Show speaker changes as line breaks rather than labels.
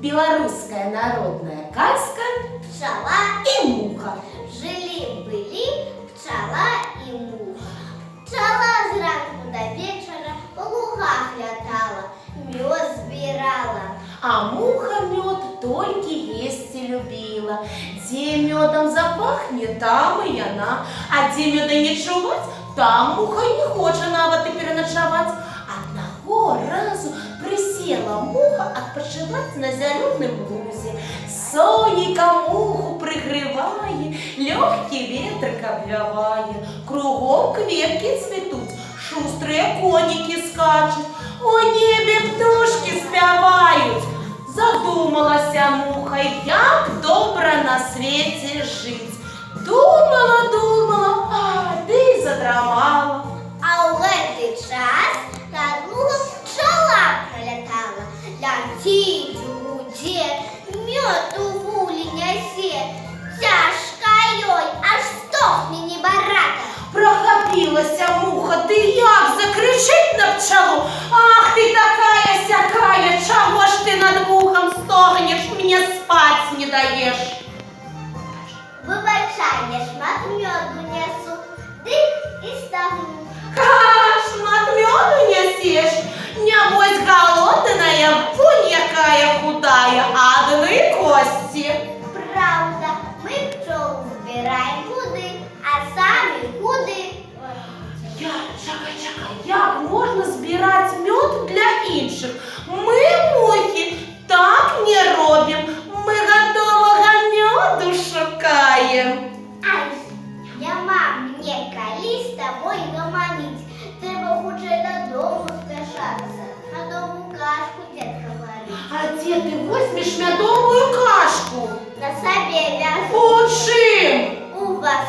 Белорусская народная сказка
Пчела
и муха.
Жили-были пчела и муха. Пчела зранку до вечера по лугах летала, мед збирала.
А муха мед только есть и любила. Где медом запахнет, там и она. А где меда не чувать, там муха не хочет нават и переночевать. Одного разу присела муха отпочивать на зеленом лузе. Сонька муху пригревая, легкий ветрик обвивая. Кругом кветки цветут, шустрые коники скачут. У небе птушки спявают. Задумалась муха, як добра на свете жить. Думала, думала, да и задрамала.
А у гэты час над лугом пчела пролетала. Летит, гудзе, мед у вулі нясе. Цяжка ёй, аж стохне небарата.
Прохопилася муха, ты як закричить на пчелу? Ах ты такая-сякая, чего ж ты над мухом стогнешь, мне спать не даешь?
Вибачай, я шмат мёду несу, дых і стогну.
Шмат меду несешь? Небось голодная, вон якая худая, одни кости.
Правда, ми пчол збираємо куди, а самі куди.
Чакай, як можна збирати мед для інших? Ми, мухи, так не робимо. Ми готового меду шукаємо.
Ай, няма мне калі з тобой гаманіць. Треба хутчэй додому спяшацца, на дому кашку дзедка варыць.
А где ты возьмешь медовую кашку?
На сабе вязу
У чым?
у вас